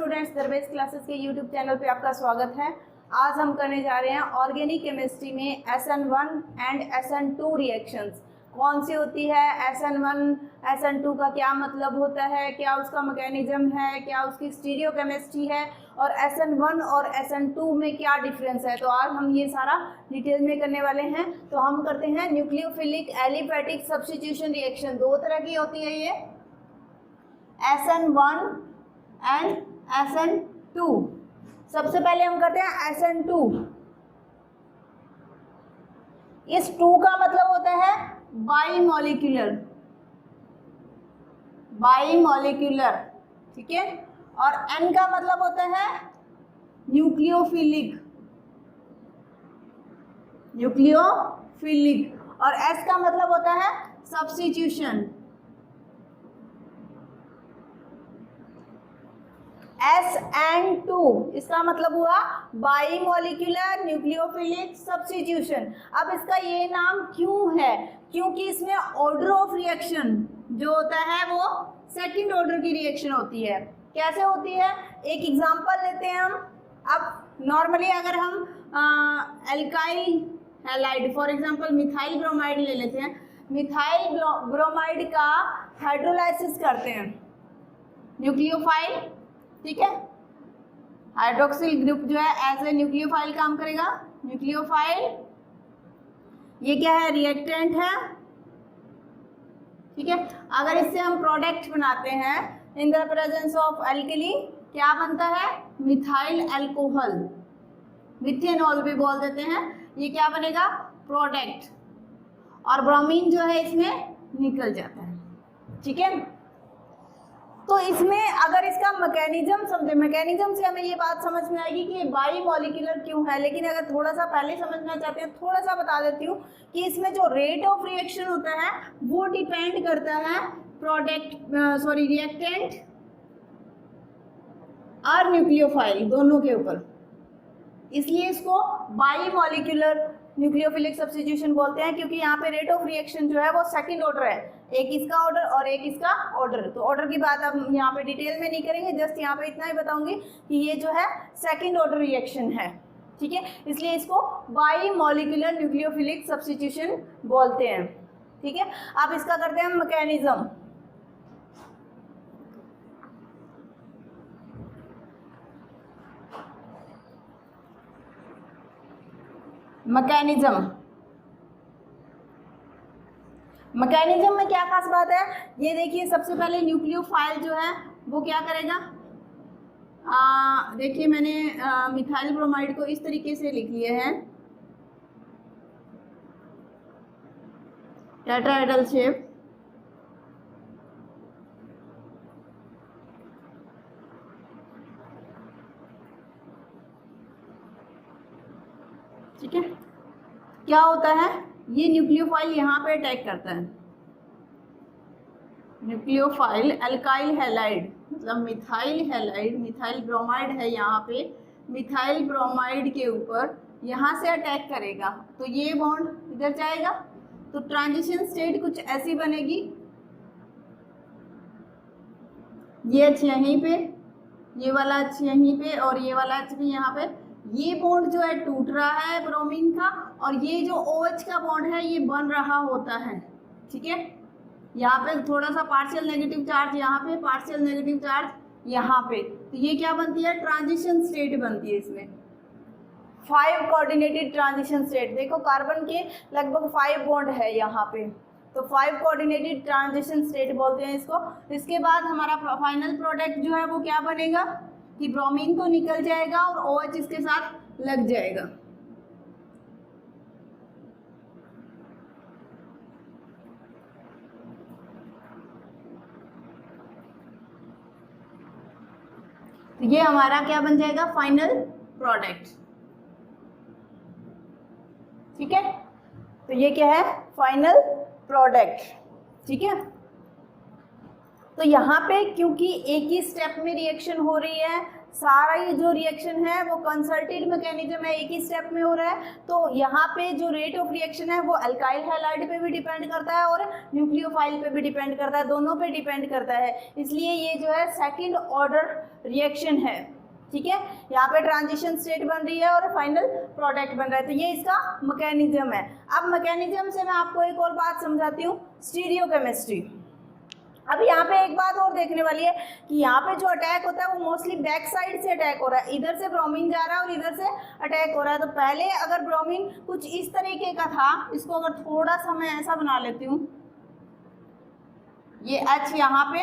Students, दरवेश classes के YouTube channel पे आपका स्वागत है। आज हम करने जा रहे हैं ऑर्गेनिक केमिस्ट्री में SN1 एंड SN2 रिएक्शंस। कौन सी होती है SN1 SN2 का क्या मतलब होता है, क्या उसका मैकेनिज्म है, क्या उसकी स्टीरियोकेमिस्ट्री है और SN1 और SN2 में क्या डिफरेंस है। तो आज हम ये सारा डिटेल में करने वाले हैं। तो हम करते हैं न्यूक्लियोफिलिक एलिफैटिक सब्स्टिट्यूशन रिएक्शन। दो तरह की होती है ये, SN1 एंड SN2। सबसे पहले हम करते हैं SN2। इस 2 का मतलब होता है बाईमॉलिक्यूलर, बाईमॉलिक्यूलर, ठीक है। और N का मतलब होता है न्यूक्लियोफिलिक, न्यूक्लियोफिलिक। और S का मतलब होता है सब्स्टिट्यूशन। SN2 इसका मतलब हुआ बाईमॉलिक्यूलर न्यूक्लियोफिलिक सब्स्टिट्यूशन। अब इसका ये नाम क्यों है? क्योंकि इसमें ऑर्डर ऑफ रिएक्शन जो होता है वो सेकंड ऑर्डर की रिएक्शन होती है। कैसे होती है, एक एग्जांपल लेते हैं हम। अब नॉर्मली अगर हम alkyl halide for example methyl bromide ले लेते हैं। मिथाइल ब्रोमाइड का हाइड्रोलाइसिस करते हैं, न्यूक्लियोफाइल, ठीक है। हाइड्रोक्सिल ग्रुप जो है एज ए न्यूक्लियोफाइल काम करेगा, न्यूक्लियोफाइल। ये क्या है, रिएक्टेंट है, ठीक है। अगर इससे हम प्रोडक्ट बनाते हैं in the presence of alkali, क्या बनता है, मिथाइल अल्कोहल, मिथेनॉल भी बोल देते हैं। ये क्या बनेगा, प्रोडक्ट। और ब्रोमीन जो है इसमें निकल जाता है, ठीक है। तो इसमें अगर इसका मैकेनिज्म समझे, मैकेनिज्म से हमें ये बात समझ में आएगी कि बाई मॉलिक्यूलर क्यों है। लेकिन अगर थोड़ा सा पहले समझना चाहते हैं, थोड़ा सा बता देती हूँ कि इसमें जो रेट ऑफ रिएक्शन होता है वो डिपेंड करता है रिएक्टेंट और न्यूक्लियोफाइल दोनों के ऊपर। इसलिए इसको बाई मॉलिक्यूलर न्यूक्लियोफिलिक सब्स्टिट्यूशन बोलते हैं, क्योंकि यहाँ पे रेट ऑफ रिएक्शन जो है वो सेकंड ऑर्डर है, एक इसका ऑर्डर और एक इसका ऑर्डर। तो ऑर्डर की बात अब यहाँ पे डिटेल में नहीं करेंगे, जस्ट यहाँ पे इतना ही बताऊंगी कि ये जो है सेकंड ऑर्डर रिएक्शन है, ठीक है। इसलिए इसको बाई मॉलिक्यूलर न्यूक्लियोफिलिक सब्स्टिट्यूशन बोलते हैं, ठीक है। अब इसका करते हैं मैकेनिज्म। मैकेनिज्म में क्या खास बात है, ये देखिए। सबसे पहले न्यूक्लियोफाइल जो है वो क्या करेगा, देखिए मैंने मिथाइल ब्रोमाइड को इस तरीके से लिख लिए हैं, टेट्राहेड्रल शेप, ठीक है। क्या होता है, ये न्यूक्लियोफाइल यहाँ पे अटैक करता है, न्यूक्लियोफाइल अल्काइल हैलाइड मतलब मिथाइल हैलाइड, मिथाइल ब्रोमाइड है यहाँ पे, मिथाइल ब्रोमाइड के ऊपर यहाँ से अटैक करेगा। तो ये बॉन्ड इधर जाएगा, तो ट्रांजिशन स्टेट कुछ ऐसी बनेगी, ये H यहीं पे, ये वाला H यहीं पे और ये वाला H भी यहाँ पे। ये बॉन्ड जो है टूट रहा है ब्रोमीन का, और ये जो OH का बॉन्ड है ये बन रहा होता है, ठीक है। यहाँ पे थोड़ा सा पार्शियल नेगेटिव चार्ज, यहाँ पे पार्शियल नेगेटिव चार्ज यहाँ पे। तो ये क्या बनती है, ट्रांजिशन स्टेट बनती है इसमें, 5 कोऑर्डिनेटेड ट्रांजिशन स्टेट। देखो कार्बन के लगभग 5 बॉन्ड है यहाँ पे, तो 5 कोऑर्डिनेटेड ट्रांजिशन स्टेट बोलते हैं इसको। इसके बाद हमारा फाइनल प्रोडक्ट जो है वो क्या बनेगा कि ब्रोमीन तो निकल जाएगा और OH इसके साथ लग जाएगा। तो ये हमारा क्या बन जाएगा, फाइनल प्रोडक्ट, ठीक है। तो ये क्या है, फाइनल प्रोडक्ट, ठीक है। तो यहाँ पे क्योंकि एक ही स्टेप में रिएक्शन हो रही है, सारा ये जो रिएक्शन है वो कंसर्टेड मैकेनिज्म है, एक ही स्टेप में हो रहा है, तो यहाँ पे जो रेट ऑफ रिएक्शन है वो अल्काइल हैलाइड पे भी डिपेंड करता है और न्यूक्लियोफाइल पे भी डिपेंड करता है, दोनों पे डिपेंड करता है। इसलिए ये जो है सेकंड ऑर्डर रिएक्शन है, ठीक है। यहाँ पे ट्रांजिशन स्टेट बन रही है और फाइनल प्रोडक्ट बन रहा है, तो ये इसका मैकेनिज्म है। अब मैकेनिज्म से मैं आपको एक और बात समझाती हूँ, स्टीरियोकेमिस्ट्री। अब यहाँ पे एक बात और देखने वाली है कि यहाँ पे जो अटैक होता है वो मोस्टली बैक साइड से अटैक हो रहा है, इधर से ब्रोमीन जा रहा है और इधर से अटैक हो रहा है। तो पहले अगर ब्रोमीन कुछ इस तरीके का था, इसको अगर थोड़ा सा मैं ऐसा बना लेती हूँ, ये H यहाँ पे,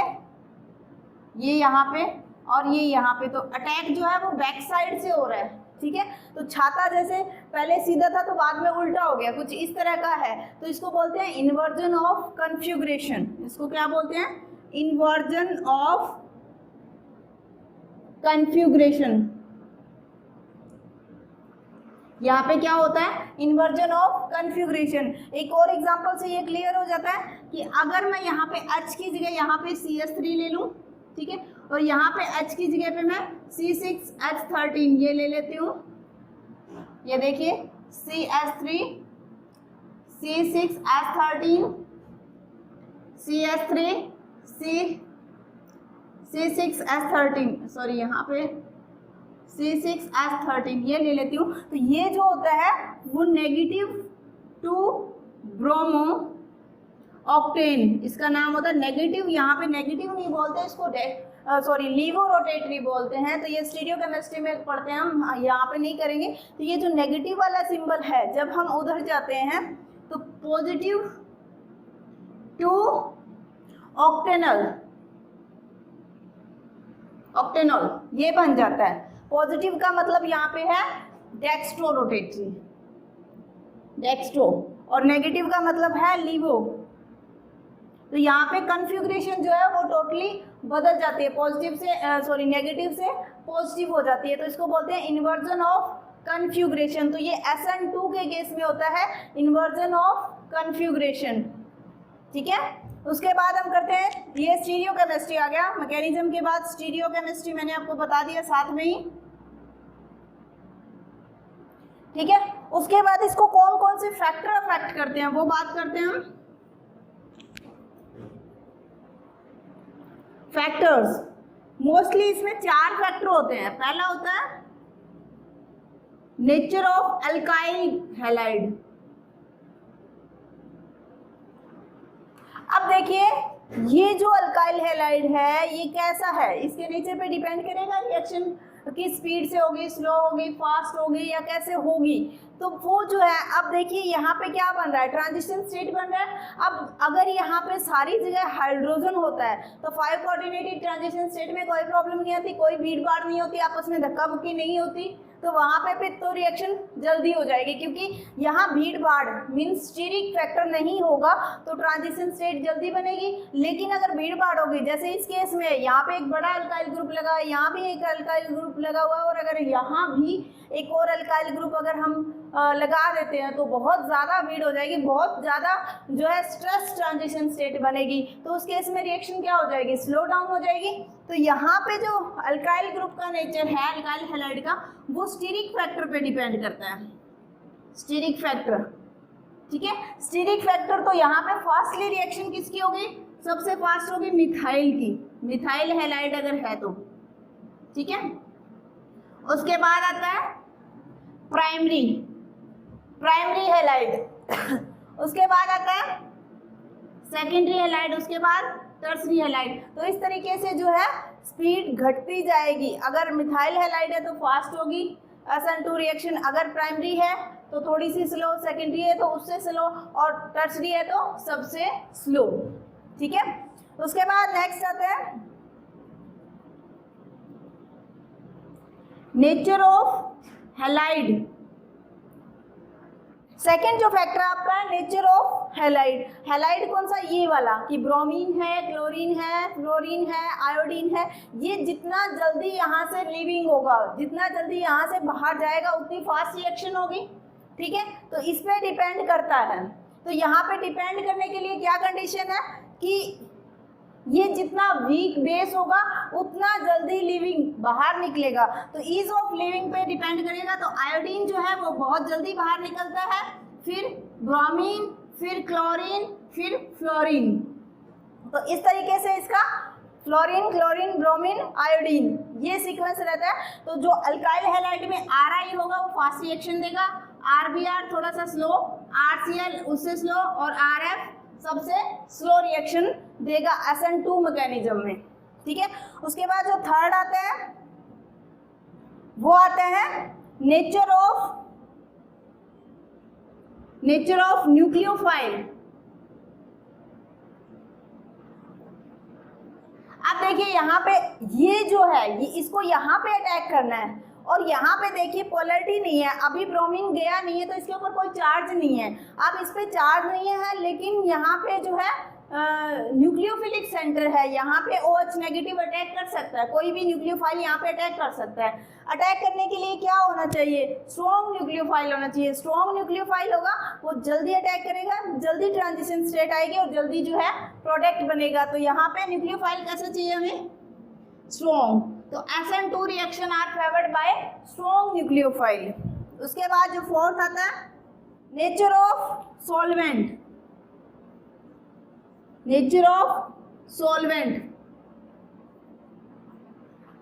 ये यहाँ पे और ये यहाँ पे, तो अटैक जो है वो बैक साइड से हो रहा है, ठीक है। तो छाता जैसे पहले सीधा था तो बाद में उल्टा हो गया, कुछ इस तरह का है, तो इसको बोलते हैं इन्वर्जन ऑफ कन्फ्यूग्रेशन। इसको क्या बोलते हैं? Inversion of configuration. यहाँ पे क्या होता है? Inversion of configuration. एक और एग्जांपल से ये क्लियर हो जाता है कि अगर मैं यहाँ पे H की जगह यहाँ पे CH3 ले लूँ, ठीक है, और यहाँ पे H की जगह पे मैं C6H13 ये ले लेती हूँ, ये देखिए CH3 C6H13 CH3 C6H13 sorry यहाँ पे C6H13 ये ले लेती हूँ। तो ये जो होता है वो नेगेटिव टू ब्रोमो ऑक्टेन, इसका नाम होता है नेगेटिव। यहाँ पे नेगेटिव नहीं बोलते इसको, सॉरी लीवो रोटेटरी बोलते हैं। तो ये स्टीरियोकेमिस्ट्री में पढ़ते हैं हम, यहाँ पे नहीं करेंगे। तो ये जो नेगेटिव वाला सिंबल है, जब हम उधर जाते हैं तो पॉजिटिव टू ऑक्टेनल, ऑक्टेनॉल ये बन जाता है। पॉजिटिव का मतलब यहाँ पे है डेक्स्ट्रो रोटेटरी, डेक्स्ट्रो, और नेगेटिव का मतलब है लीवो। तो यहाँ पे कन्फ्यूग्रेशन जो है वो टोटली बदल जाती है, पॉजिटिव से सॉरी नेगेटिव से पॉजिटिव हो जाती है। तो इसको बोलते हैं इन्वर्जन ऑफ कन्फ्यूग्रेशन। तो ये SN2 के केस में होता है इन्वर्जन ऑफ कन्फ्यूग्रेशन, ठीक है। उसके बाद हम करते हैं, ये स्टीरियोकेमिस्ट्री आ गया। मैकेनिज्म के बाद स्टीरियोकेमिस्ट्री मैंने आपको बता दिया साथ में ही, ठीक है। उसके बाद इसको कौन कौन से फैक्टर अफेक्ट करते हैं वो बात करते हैं हम। फैक्टर्स मोस्टली इसमें 4 फैक्टर होते हैं। पहला होता है नेचर ऑफ अल्काइल हैलाइड। अब देखिए ये जो अल्काइल हैलाइड है ये कैसा है, इसके नेचर पे डिपेंड करेगा रिएक्शन की स्पीड से होगी, स्लो होगी, फास्ट होगी या कैसे होगी। तो वो जो है, अब देखिए यहाँ पे क्या बन रहा है, ट्रांजिशन स्टेट बन रहा है। अब अगर यहाँ पे सारी जगह हाइड्रोजन होता है तो 5 कोऑर्डिनेटेड ट्रांजिशन स्टेट में कोई प्रॉब्लम नहीं आती, कोई भीड़ भाड़ नहीं होती, आपस में धक्का मुक्की नहीं होती, तो वहाँ पे फिर तो रिएक्शन जल्दी हो जाएगी, क्योंकि यहाँ भीड़ भाड़ मीन्स स्टीरिक फैक्टर नहीं होगा तो ट्रांजिशन स्टेट जल्दी बनेगी। लेकिन अगर भीड़ भाड़ होगी, जैसे इस केस में यहाँ पे एक बड़ा अल्काइल ग्रुप लगा है, यहाँ भी एक अल्काइल ग्रुप लगा हुआ है, और अगर यहाँ भी एक और अल्काइल ग्रुप अगर हम लगा देते हैं तो बहुत ज़्यादा भीड़ हो जाएगी, बहुत ज़्यादा जो है स्ट्रेस ट्रांजिशन स्टेट बनेगी। तो उस केस में रिएक्शन क्या हो जाएगी, स्लो डाउन हो जाएगी। तो यहाँ पे जो अल्काइल ग्रुप का नेचर है अल्काइल हैलाइड का, वो स्टीरिक फैक्टर पे डिपेंड करता है, स्टीरिक फैक्टर, ठीक है। स्टीरिक फैक्टर तो यहाँ पे फास्टली रिएक्शन किसकी होगी, सबसे फास्ट होगी मिथाइल की, मिथाइल हैलाइड अगर है तो, ठीक है। उसके बाद आता है प्राइमरी, प्राइमरी हैलाइड। उसके बाद आता है सेकेंडरी हैलाइड, उसके बाद टर्सरी हैलाइड। तो इस तरीके से जो है स्पीड घटती जाएगी। अगर मिथाइल हैलाइड है तो फास्ट होगी SN2 रिएक्शन, अगर प्राइमरी है तो थोड़ी सी स्लो, सेकेंडरी है तो उससे स्लो, और टर्सरी है तो सबसे स्लो, ठीक है। उसके बाद नेक्स्ट आता है नेचर ऑफ हैलाइड। सेकेंड जो फैक्टर आपका है नेचर ऑफ हैलाइड। हैलाइड कौन सा, ये वाला कि ब्रोमीन है, क्लोरीन है, फ्लोरीन है, आयोडीन है, ये जितना जल्दी यहाँ से लीविंग होगा, जितना जल्दी यहाँ से बाहर जाएगा उतनी फास्ट रिएक्शन होगी, ठीक है। तो इस पे डिपेंड करता है। तो यहाँ पे डिपेंड करने के लिए क्या कंडीशन है कि ये जितना वीक बेस होगा उतना जल्दी लिविंग बाहर निकलेगा, तो ईज ऑफ लिविंग पे डिपेंड करेगा। तो आयोडीन जो है वो बहुत जल्दी बाहर निकलता है, फिर ब्रोमीन, फिर क्लोरीन, फिर फ्लोरीन। तो इस तरीके से इसका फ्लोरीन, क्लोरीन, ब्रोमीन, आयोडीन ये सीक्वेंस रहता है। तो जो अल्काइल हैलाइड में Ri होगा वो फास्ट रिएक्शन देगा, RBr थोड़ा सा स्लो, RCl उससे स्लो और RF सबसे स्लो रिएक्शन देगा SN2 मैकेनिज्म में, ठीक है। उसके बाद जो थर्ड आता है वो आता है नेचर ऑफ न्यूक्लियोफाइल। अब देखिए यहाँ पे ये जो है ये इसको यहाँ पे अटैक करना है, और यहाँ पे देखिए पोलरिटी नहीं है, अभी ब्रोमीन गया नहीं है तो इसके ऊपर कोई चार्ज नहीं है। अब इस पे चार्ज नहीं है, लेकिन यहाँ पे जो है न्यूक्लियोफिलिक सेंटर है, यहाँ पे OH नेगेटिव अटैक कर सकता है, कोई भी न्यूक्लियोफाइल यहाँ पे अटैक कर सकता है। अटैक करने के लिए क्या होना चाहिए, स्ट्रॉन्ग न्यूक्लियोफाइल होना चाहिए। स्ट्रॉन्ग न्यूक्लियोफाइल होगा वो जल्दी अटैक करेगा, जल्दी ट्रांजिशन स्टेट आएगी और जल्दी जो है प्रोडक्ट बनेगा। तो यहाँ पे न्यूक्लियोफाइल कैसा चाहिए हमें, स्ट्रॉन्ग। तो SN2 reaction are favoured by strong nucleophile. उसके बाद जो फोर्थ आता है nature of solvent. Nature of solvent,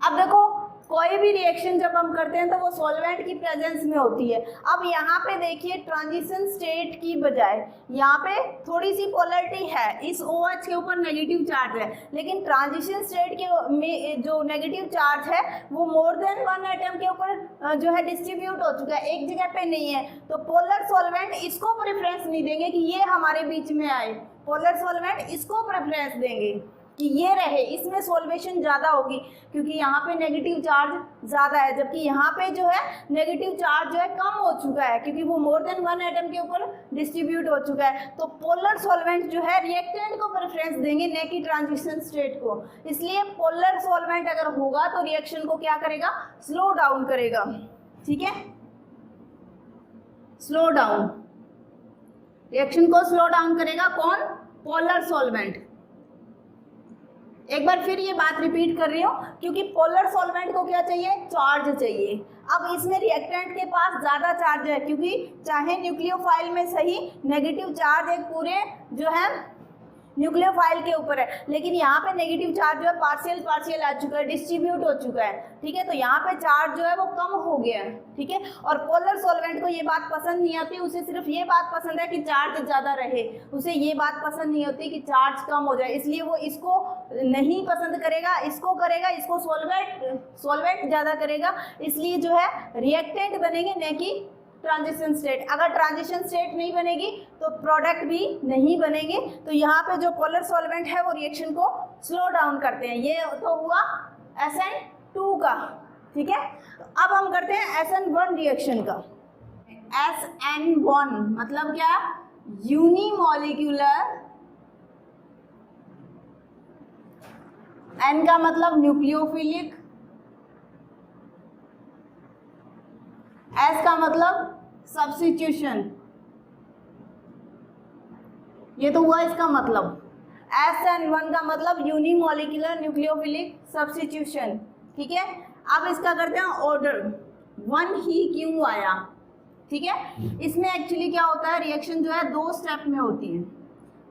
अब देखो कोई भी रिएक्शन जब हम करते हैं तो वो सॉल्वेंट की प्रेजेंस में होती है। अब यहाँ पे देखिए ट्रांजिशन स्टेट की बजाय यहाँ पे थोड़ी सी पोलरिटी है, इस OH के ऊपर नेगेटिव चार्ज है, लेकिन ट्रांजिशन स्टेट के में जो नेगेटिव चार्ज है वो मोर देन वन एटम के ऊपर जो है डिस्ट्रीब्यूट हो चुका है, एक जगह पे नहीं है। तो पोलर सॉल्वेंट इसको प्रेफरेंस नहीं देंगे कि ये हमारे बीच में आए, पोलर सॉल्वेंट इसको प्रेफरेंस देंगे कि ये रहे, इसमें सॉल्वेशन ज़्यादा होगी क्योंकि यहाँ पे नेगेटिव चार्ज ज़्यादा है, जबकि यहाँ पे जो है नेगेटिव चार्ज जो है कम हो चुका है क्योंकि वो मोर देन वन एटम के ऊपर डिस्ट्रीब्यूट हो चुका है। तो पोलर सॉल्वेंट जो है रिएक्टेंट को प्रेफरेंस देंगे, न कि ट्रांजिशन स्टेट को। इसलिए पोलर सॉल्वेंट अगर होगा तो रिएक्शन को क्या करेगा, स्लो डाउन करेगा, ठीक है, स्लो डाउन, रिएक्शन को स्लो डाउन करेगा कौन, पोलर सॉल्वेंट। एक बार फिर ये बात रिपीट कर रही हूँ क्योंकि पोलर सॉल्वेंट को क्या चाहिए, चार्ज चाहिए। अब इसमें रिएक्टेंट के पास ज़्यादा चार्ज है क्योंकि चाहे न्यूक्लियोफाइल में सही नेगेटिव चार्ज एक पूरे जो है न्यूक्लियोफाइल के ऊपर है, लेकिन यहाँ पे नेगेटिव चार्ज जो है पार्शियल आ चुका है, डिस्ट्रीब्यूट हो चुका है, ठीक है। तो यहाँ पे चार्ज जो है वो कम हो गया है, ठीक है। और पोलर सॉल्वेंट को ये बात पसंद नहीं आती, उसे सिर्फ ये बात पसंद है कि चार्ज ज़्यादा रहे, उसे ये बात पसंद नहीं होती कि चार्ज कम हो जाए, इसलिए वो इसको नहीं पसंद करेगा, इसको करेगा, इसको सॉल्वेंट ज़्यादा करेगा, इसलिए जो है रिएक्टेंट बनेंगे न कि ट्रांजिशन स्टेट। अगर ट्रांजिशन स्टेट नहीं बनेगी तो प्रोडक्ट भी नहीं बनेंगे। तो यहाँ पे जो पोलर सॉल्वेंट है वो रिएक्शन को स्लो डाउन करते हैं। ये तो हुआ SN2 का, ठीक है। तो अब हम करते हैं SN1 रिएक्शन का। SN1 मतलब क्या, यूनिमॉलिक्यूलर, N का मतलब न्यूक्लियोफिलिक, S का मतलब सब्स्टिट्यूशन, ये तो हुआ इसका मतलब। SN1 का मतलब यूनिमॉलिक्यूलर न्यूक्लियोफिलिक सब्स्टिट्यूशन, ठीक है। अब इसका करते हैं ऑर्डर, 1 ही क्यों आया, ठीक है। इसमें एक्चुअली क्या होता है, रिएक्शन जो है 2 स्टेप में होती है।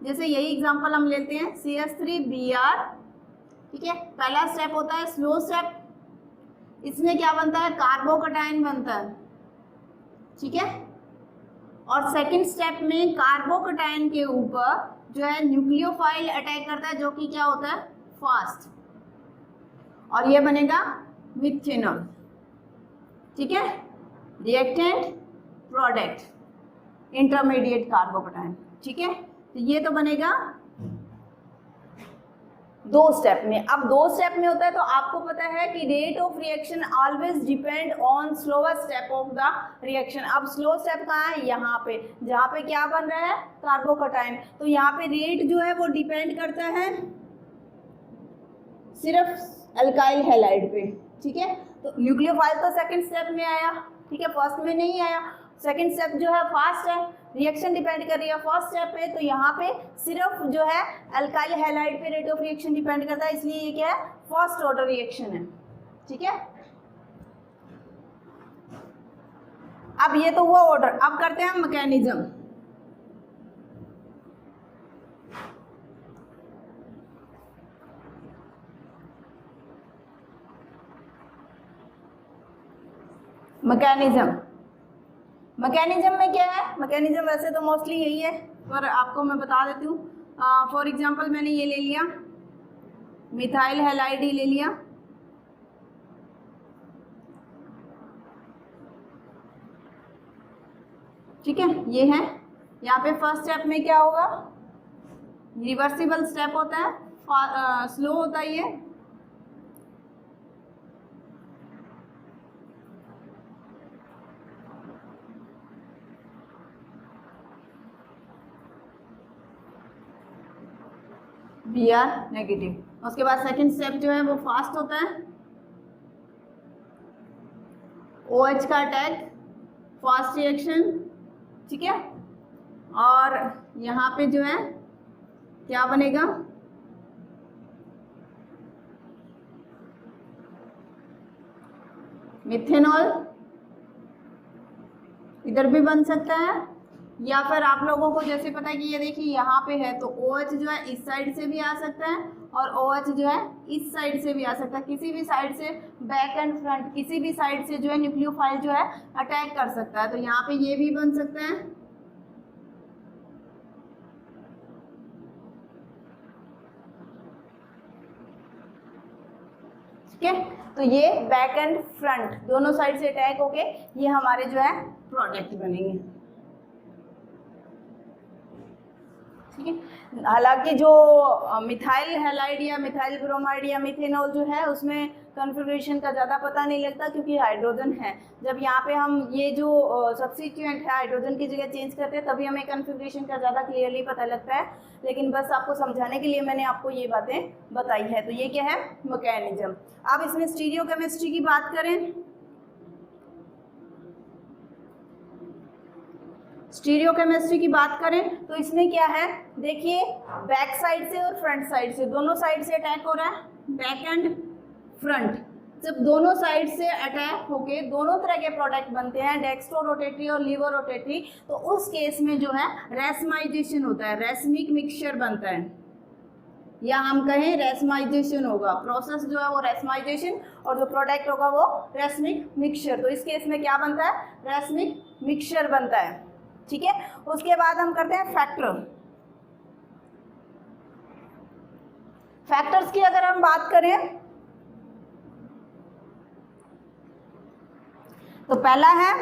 जैसे यही एग्जांपल हम लेते हैं CH3Br, ठीक है। पहला स्टेप होता है स्लो स्टेप, इसमें क्या बनता है, कार्बोकटायन बनता है, ठीक है। और सेकंड स्टेप में कार्बोकटायन के ऊपर जो है न्यूक्लियोफाइल अटैक करता है जो कि क्या होता है, फास्ट, और ये बनेगा मिथेनॉल, ठीक है। रिएक्टेंट, प्रोडक्ट, इंटरमीडिएट कार्बोकटायन, ठीक है। तो ये तो बनेगा 2 स्टेप में। अब 2 स्टेप में होता है तो आपको पता है कि rate of reaction always depend on slower step of the reaction. अब स्लो स्टेप कहाँ है, यहाँ पे, जहाँ पे क्या बन रहा है, कार्बोकटायन। तो यहाँ पे रेट जो है वो डिपेंड करता है सिर्फ अल्काइल हैलाइड पे, ठीक है। तो न्यूक्लियोफाइल तो सेकंड स्टेप में आया, ठीक है, फर्स्ट में नहीं आया। सेकंड स्टेप जो है फास्ट है, रिएक्शन डिपेंड कर रही है फर्स्ट स्टेप पे, तो यहाँ पे सिर्फ जो है अल्काइल हैलाइड पे रेट ऑफ रिएक्शन डिपेंड करता है, इसलिए ये क्या है, फर्स्ट ऑर्डर रिएक्शन है। ठीक है, अब ये तो हुआ ऑर्डर, अब करते हैं मैकेनिज्म। मैकेनिज्म में क्या है, मैकेनिज्म वैसे तो मोस्टली यही है, पर आपको मैं बता देती हूँ। फॉर एग्जांपल मैंने ये ले लिया, मिथाइल हैलाइड ही ले लिया, ठीक है, ये है। यहाँ पे फर्स्ट स्टेप में क्या होगा, रिवर्सिबल स्टेप होता है, स्लो होता है ये। Br negative. उसके बाद सेकंड स्टेप जो है वो फास्ट होता है, OH का अटैक, फास्ट रिएक्शन, ठीक है। और यहाँ पे जो है क्या बनेगा, मिथेनॉल, इधर भी बन सकता है, या फिर आप लोगों को जैसे पता है कि ये देखिए यहाँ पे है, तो OH जो है इस साइड से भी आ सकता है और OH जो है इस साइड से भी आ सकता है, किसी भी साइड से, बैक एंड फ्रंट किसी भी साइड से जो है न्यूक्लियोफाइल जो है अटैक कर सकता है। तो यहाँ पे ये भी बन सकता है, ठीक है। तो ये बैक एंड फ्रंट दोनों साइड से अटैक होके ये हमारे जो है प्रोडक्ट बनेंगे, ठीक है। हालांकि जो मिथाइल हैलाइड या मिथाइल ब्रोमाइड या मिथेनॉल जो है उसमें कॉन्फ़िगरेशन का ज़्यादा पता नहीं लगता, क्योंकि हाइड्रोजन है। जब यहाँ पे हम ये जो सब्स्टिट्यूएंट है हाइड्रोजन की जगह चेंज करते हैं तभी हमें कॉन्फ़िगरेशन का ज़्यादा क्लियरली पता लगता है, लेकिन बस आपको समझाने के लिए मैंने आपको ये बातें बताई है। तो ये क्या है, मैकेनिज्म। अब इसमें स्टीरियोकेमिस्ट्री की बात करें, स्टीरियोकेमिस्ट्री की बात करें तो इसमें क्या है, देखिए बैक साइड से और फ्रंट साइड से, दोनों साइड से अटैक हो रहा है, बैक एंड फ्रंट। जब दोनों साइड से अटैक होके दोनों तरह के प्रोडक्ट बनते हैं, डेक्स्ट्रो रोटेटरी और लीवर रोटेटरी, तो उस केस में जो है रेसमाइजेशन होता है, रेसमिक मिक्सचर बनता है, या हम कहें रेसमाइजेशन होगा। प्रोसेस जो है वो रेसमाइजेशन और जो प्रोडक्ट होगा वो रेसमिक मिक्सचर। तो इस केस में क्या बनता है, रेसमिक मिक्सचर बनता है, ठीक है। उसके बाद हम करते हैं फैक्टर। फैक्टर्स की अगर हम बात करें तो पहला है,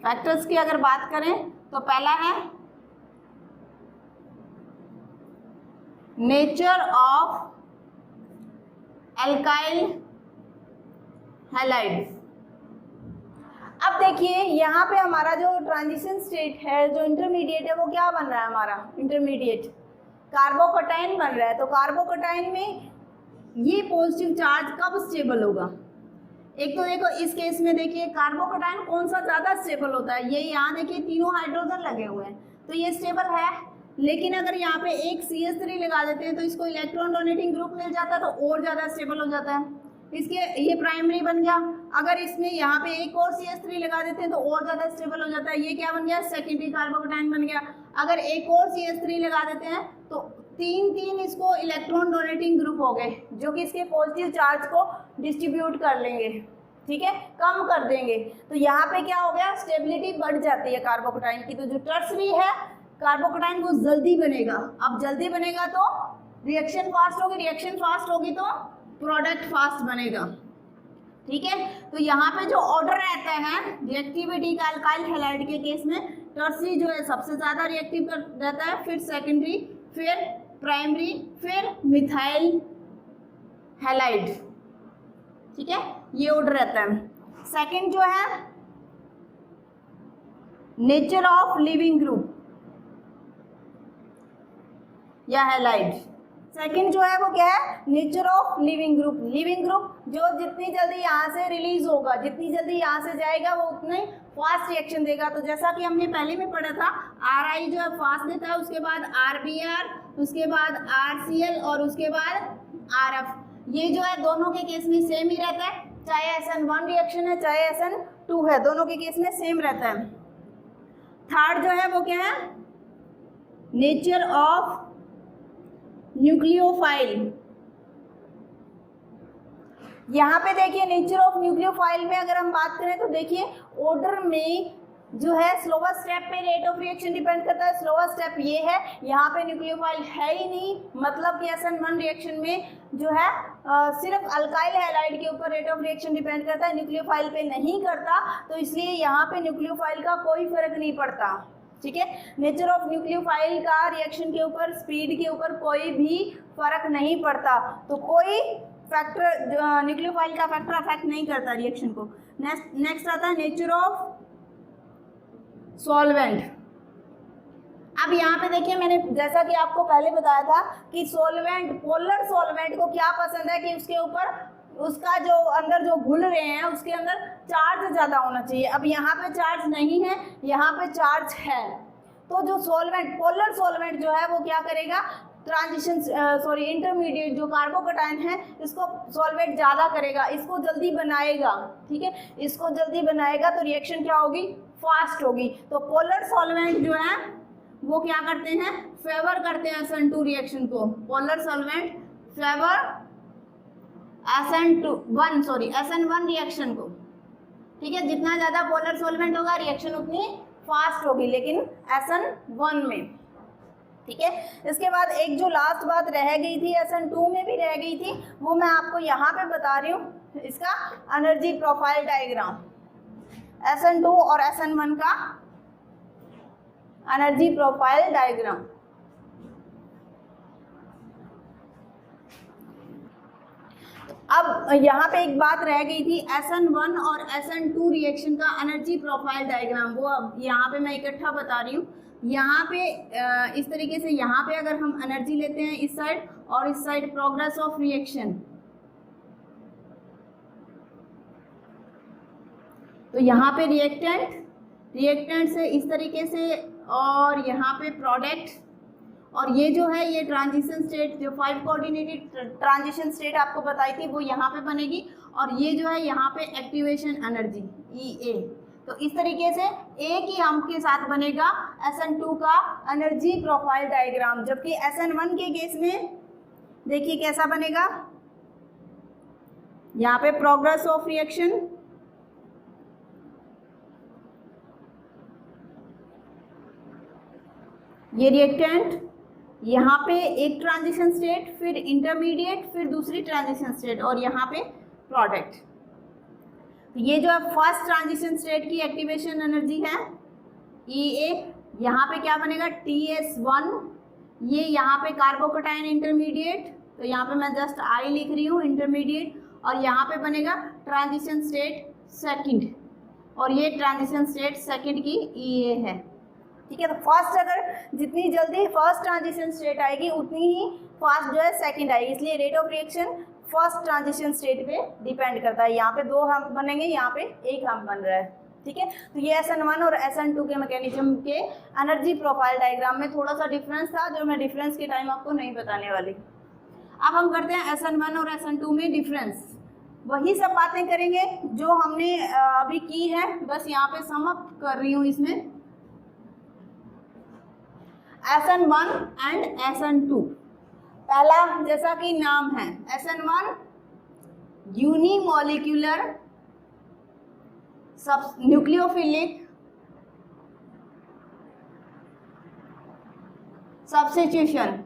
फैक्टर्स की अगर बात करें तो पहला है नेचर ऑफ अल्काइल हैलाइड्स। अब देखिए यहाँ पे हमारा जो ट्रांजिशन स्टेट है, जो इंटरमीडिएट है, वो क्या बन रहा है, हमारा इंटरमीडिएट कार्बोकटाइन बन रहा है। तो कार्बोकटाइन में ये पॉजिटिव चार्ज कब स्टेबल होगा, एक तो देखो इस केस में देखिए कार्बोकटाइन कौन सा ज़्यादा स्टेबल होता है, ये यहाँ देखिए तीनों हाइड्रोजन लगे हुए हैं तो ये स्टेबल है। लेकिन अगर यहाँ पे एक CH3 लगा देते हैं तो इसको इलेक्ट्रॉन डोनेटिंग ग्रुप मिल जाता है तो और ज़्यादा स्टेबल हो जाता है, इसके ये प्राइमरी बन गया। अगर इसमें यहाँ पे एक और CH3 लगा देते हैं तो और ज़्यादा स्टेबल हो जाता है, ये क्या बन गया, सेकेंडरी कार्बोकटाइन बन गया। अगर एक और CH3 लगा देते हैं तो तीन इसको इलेक्ट्रॉन डोनेटिंग ग्रुप हो गए, जो कि इसके पॉजिटिव चार्ज को डिस्ट्रीब्यूट कर लेंगे, ठीक है, कम कर देंगे। तो यहाँ पे क्या हो गया, स्टेबिलिटी बढ़ जाती है कार्बोकटाइन की। तो जो टर्सरी है कार्बोकटाइन वो जल्दी बनेगा। अब जल्दी बनेगा तो रिएक्शन फास्ट होगी, रिएक्शन फास्ट होगी तो प्रोडक्ट फास्ट बनेगा, ठीक है। तो यहाँ पे जो ऑर्डर रहता है रिएक्टिविटी का अल्काइल हैलाइड के केस में, टर्सरी जो है सबसे ज़्यादा रिएक्टिव रहता है, फिर सेकेंडरी, फिर प्राइमरी, फिर मिथाइल हैलाइड, ठीक है, ये ऑर्डर रहता है। सेकंड जो है नेचर ऑफ लिविंग ग्रुप या हैलाइड, सेकंड जो है वो क्या है, nature of leaving group. Leaving group जो जितनी जल्दी यहाँ से रिलीज होगा, जितनी जल्दी यहाँ से जाएगा, वो उतने फास्ट रिएक्शन देगा। तो जैसा कि हमने पहले में पढ़ा था, RI जो है फास्ट देता है, उसके बाद RBr, उसके बाद RCl और उसके बाद RF। ये जो है दोनों के केस में सेम ही रहता है, चाहे SN1 रिएक्शन है चाहे SN2 है, दोनों के केस में सेम रहता है। थर्ड जो है वो क्या है, नेचर ऑफ न्यूक्लियोफाइल। यहाँ पे देखिए नेचर ऑफ न्यूक्लियोफाइल में अगर हम बात करें तो देखिए ऑर्डर में जो है स्लोवर स्टेप पे रेट ऑफ रिएक्शन डिपेंड करता है। स्लोवर स्टेप ये है, यहाँ पे न्यूक्लियोफाइल है ही नहीं, मतलब कि SN1 रिएक्शन में जो है सिर्फ अल्काइल हैलाइड के ऊपर रेट ऑफ रिएक्शन डिपेंड करता है, न्यूक्लियोफाइल पे नहीं करता, तो इसलिए यहाँ पे न्यूक्लियोफाइल का कोई फर्क नहीं पड़ता। ठीक है, नेचर ऑफ न्यूक्लियोफाइल का रिएक्शन के ऊपर, स्पीड के ऊपर कोई भी फर्क नहीं पड़ता, तो कोई फैक्टर न्यूक्लियोफाइल का फैक्टर अफेक्ट नहीं करता रिएक्शन को। नेक्स्ट आता है नेचर ऑफ सॉल्वेंट। अब यहाँ पे देखिए, मैंने जैसा कि आपको पहले बताया था कि सॉल्वेंट, पोलर सॉल्वेंट को क्या पसंद है कि उसके ऊपर उसका जो अंदर जो घुल रहे हैं उसके अंदर चार्ज ज़्यादा होना चाहिए। अब यहाँ पे चार्ज नहीं है, यहाँ पे चार्ज है, तो जो सॉल्वेंट, पोलर सॉल्वेंट जो है वो क्या करेगा, ट्रांजिशन इंटरमीडिएट जो कार्बोकैटायन है इसको सॉल्वेट ज़्यादा करेगा, इसको जल्दी बनाएगा। ठीक है, इसको जल्दी बनाएगा तो रिएक्शन क्या होगी, फास्ट होगी। तो पोलर सॉल्वेंट जो है वो क्या करते हैं, फेवर करते हैं SN2 रिएक्शन को। Polar solvent favour SN1 reaction को। ठीक है, जितना ज़्यादा पोलर सॉल्वेंट होगा रिएक्शन उतनी फास्ट होगी, लेकिन SN1 में। ठीक है, इसके बाद एक जो लास्ट बात रह गई थी, SN2 में भी रह गई थी, वो मैं आपको यहाँ पे बता रही हूँ, इसका एनर्जी प्रोफाइल डायग्राम। SN2 और SN1 का एनर्जी प्रोफाइल डायग्राम। अब यहाँ पे एक बात रह गई थी, SN1 और SN2 रिएक्शन का एनर्जी प्रोफाइल डायग्राम, वो अब यहाँ पे मैं इकट्ठा बता रही हूँ। यहाँ पे इस तरीके से, यहाँ पे अगर हम एनर्जी लेते हैं इस साइड और इस साइड प्रोग्रेस ऑफ रिएक्शन, तो यहाँ पे रिएक्टेंट से इस तरीके से, और यहाँ पे प्रोडक्ट, और ये जो है ये ट्रांजिशन स्टेट, जो 5 कोऑर्डिनेटेड ट्रांजिशन स्टेट आपको बताई थी वो यहाँ पे बनेगी, और ये जो है यहाँ पे एक्टिवेशन एनर्जी EA। तो इस तरीके से एक ही हम के साथ बनेगा SN2 का एनर्जी प्रोफाइल डायग्राम, जबकि SN1 के केस में देखिए कैसा बनेगा, यहाँ पे प्रोग्रेस ऑफ रिएक्शन, ये रिएक्टेंट, यहाँ पे एक ट्रांजिशन स्टेट, फिर इंटरमीडिएट, फिर दूसरी ट्रांजिशन स्टेट, और यहाँ पे प्रोडक्ट। तो ये जो है फर्स्ट ट्रांजिशन स्टेट की एक्टिवेशन एनर्जी है EA। यहाँ पे क्या बनेगा, TS1, ये यहाँ पे कार्बोकैटायन इंटरमीडिएट, तो यहाँ पे मैं जस्ट I लिख रही हूँ इंटरमीडिएट, और यहाँ पे बनेगा ट्रांजिशन स्टेट सेकंड, और ये ट्रांजिशन स्टेट सेकंड की EA है। ठीक है, तो फर्स्ट, अगर जितनी जल्दी फर्स्ट ट्रांजिशन स्टेट आएगी उतनी ही फास्ट जो है सेकंड आएगी, इसलिए rate of reaction first transition state पे डिपेंड करता है। यहाँ पे 2 हम्प बनेंगे, यहाँ पे 1 हम्प बन रहा है। ठीक है, तो ये SN1 और SN2 के मैकेनिज्म के एनर्जी प्रोफाइल डायग्राम में थोड़ा सा डिफरेंस था, जो मैं डिफरेंस के टाइम आपको नहीं बताने वाली। अब हम करते हैं SN1 और SN2 में डिफरेंस, वही सब बातें करेंगे जो हमने अभी की है, बस यहाँ पे सम अप कर रही हूँ इसमें। SN1 एंड SN2, पहला जैसा कि नाम है SN1 यूनिमोलिक्यूलर न्यूक्लियोफिलिक सब्स्टिट्यूशन,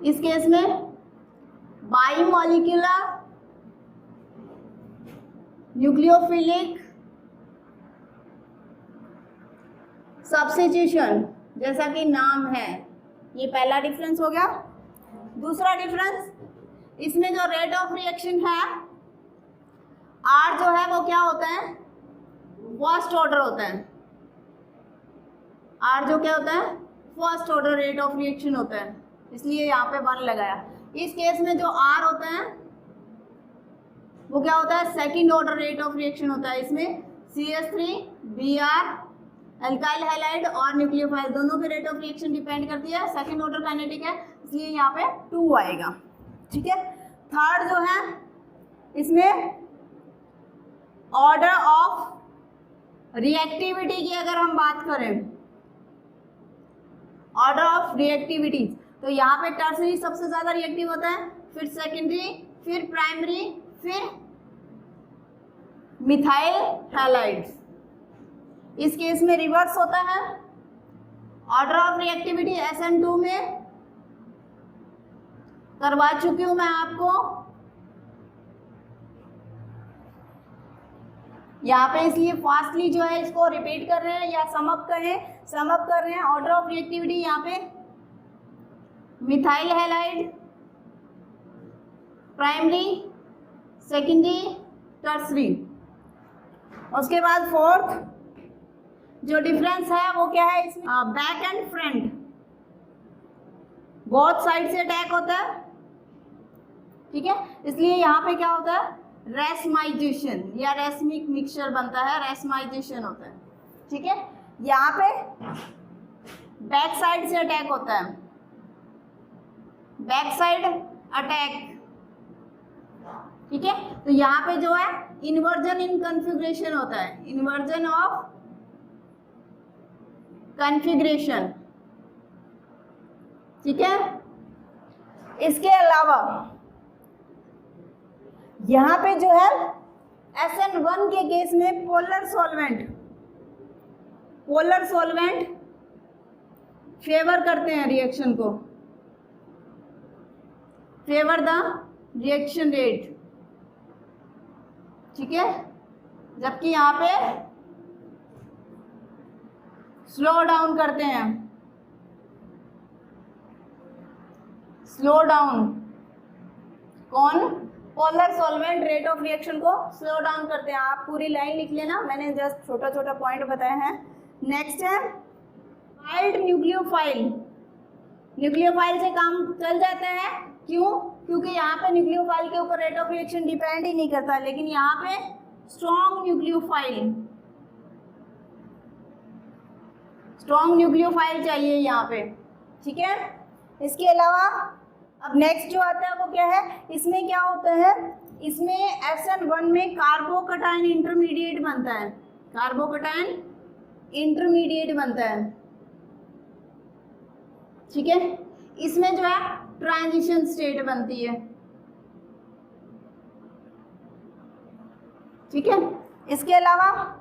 इस केस में बाइमोलिक्यूलर न्यूक्लियोफिलिक सब्स्टिट्यूशन, जैसा कि नाम है। ये पहला डिफरेंस हो गया। दूसरा डिफरेंस, इसमें जो रेट ऑफ रिएक्शन है R जो है वो क्या होता है, फर्स्ट ऑर्डर होता है। R जो क्या होता है, first order rate of reaction होता है, इसलिए यहाँ पे 1 लगाया। इस केस में जो R होता है वो क्या होता है, second order rate of reaction होता है। इसमें CH3 Br एल्काइल हैलाइड और न्यूक्लियोफाइल दोनों पे रेट ऑफ रिएक्शन डिपेंड करती है, सेकंड ऑर्डर काइनेटिक है, इसलिए यहाँ पे 2 आएगा। ठीक है, थर्ड जो है इसमें ऑर्डर ऑफ रिएक्टिविटी की अगर हम बात करें, ऑर्डर ऑफ रिएक्टिविटी, तो यहाँ पे टर्सरी सबसे ज्यादा रिएक्टिव होता है, फिर सेकेंडरी, फिर प्राइमरी, फिर मिथाइल हैलाइड्स। इस केस में रिवर्स होता है, ऑर्डर ऑफ रिएक्टिविटी SN2 में करवा चुकी हूं मैं आपको, यहाँ पे इसलिए फास्टली जो है इसको रिपीट कर रहे हैं या समअप कर रहे हैं। ऑर्डर ऑफ रिएक्टिविटी यहाँ पे methyl halide, primary, secondary, tertiary. उसके बाद फोर्थ जो डिफरेंस है वो क्या है, इसमें back and front both side से अटैक होता है। ठीक है, इसलिए यहाँ पे क्या होता है, रेसमाइजेशन या रेसमिक मिक्सचर बनता है, रेसमाइजेशन होता है। ठीक है, यहाँ पे बैक साइड से अटैक होता है, बैक साइड अटैक। ठीक है, तो यहाँ पे जो है इन्वर्जन इन कॉन्फ़िगरेशन होता है, इन्वर्जन ऑफ कॉन्फ़िगरेशन। ठीक है, इसके अलावा यहाँ पे जो है SN1 के केस में पोलर सॉल्वेंट फेवर करते हैं रिएक्शन को, फेवर द रिएक्शन रेट। ठीक है, जबकि यहाँ पे स्लो डाउन करते हैं, स्लो डाउन, कौन, polar solvent rate of reaction को स्लो डाउन करते हैं। आप पूरी लाइन लिख लेना, मैंने जस्ट छोटा छोटा पॉइंट बताए हैं। नेक्स्ट है माइल्ड न्यूक्लियोफाइल। न्यूक्लियोफाइल से काम चल जाता है, क्यों, क्योंकि यहाँ पे न्यूक्लियोफाइल के ऊपर रेट ऑफ रिएक्शन डिपेंड ही नहीं करता, लेकिन यहाँ पे स्ट्रॉन्ग न्यूक्लियोफाइल चाहिए यहाँ पे। ठीक है, इसके अलावा अब नेक्स्ट जो आता है वो क्या है, इसमें क्या होता है, इसमें SN1 में कार्बोकटायन इंटरमीडिएट बनता है, कार्बोकटायन इंटरमीडिएट बनता है। ठीक है, इसमें जो है ट्रांजिशन स्टेट बनती है। ठीक है, इसके अलावा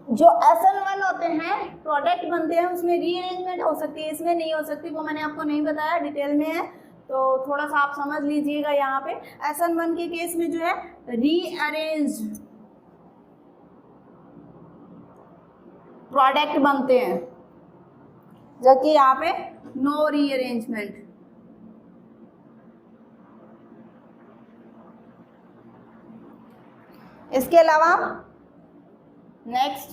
जो SN1 होते हैं प्रोडक्ट बनते हैं, उसमें रीअरेंजमेंट हो सकती है, इसमें नहीं हो सकती, वो मैंने आपको नहीं बताया, डिटेल में है, तो थोड़ा सा आप समझ लीजिएगा। यहाँ पे SN1 के केस में जो है रीअरेंज प्रोडक्ट बनते हैं, जबकि यहाँ पे नो रीअरेंजमेंट। इसके अलावा नेक्स्ट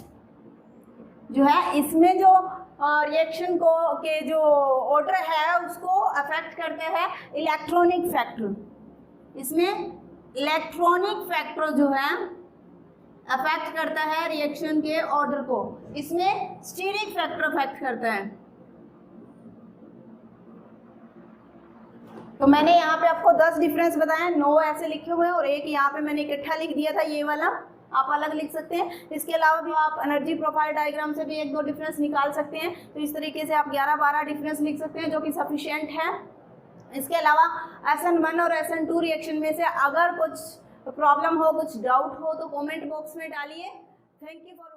जो है, इसमें जो रिएक्शन को के जो ऑर्डर है उसको अफेक्ट करते हैं इलेक्ट्रॉनिक फैक्टर। इसमें इलेक्ट्रॉनिक फैक्टर जो है अफेक्ट करता है रिएक्शन के ऑर्डर को, इसमें स्टीरिक फैक्टर अफेक्ट करता है। तो मैंने यहाँ पे आपको 10 डिफरेंस बताए, 9 ऐसे लिखे हुए हैं और एक यहाँ पे मैंने इकट्ठा लिख दिया था, ये वाला आप अलग लिख सकते हैं। इसके अलावा भी आप एनर्जी प्रोफाइल डायग्राम से भी 1-2 डिफरेंस निकाल सकते हैं। तो इस तरीके से आप 11-12 डिफरेंस लिख सकते हैं, जो कि सफिशिएंट है। इसके अलावा SN1 और SN2 रिएक्शन में से अगर कुछ प्रॉब्लम हो, कुछ डाउट हो, तो कमेंट बॉक्स में डालिए। Thank you for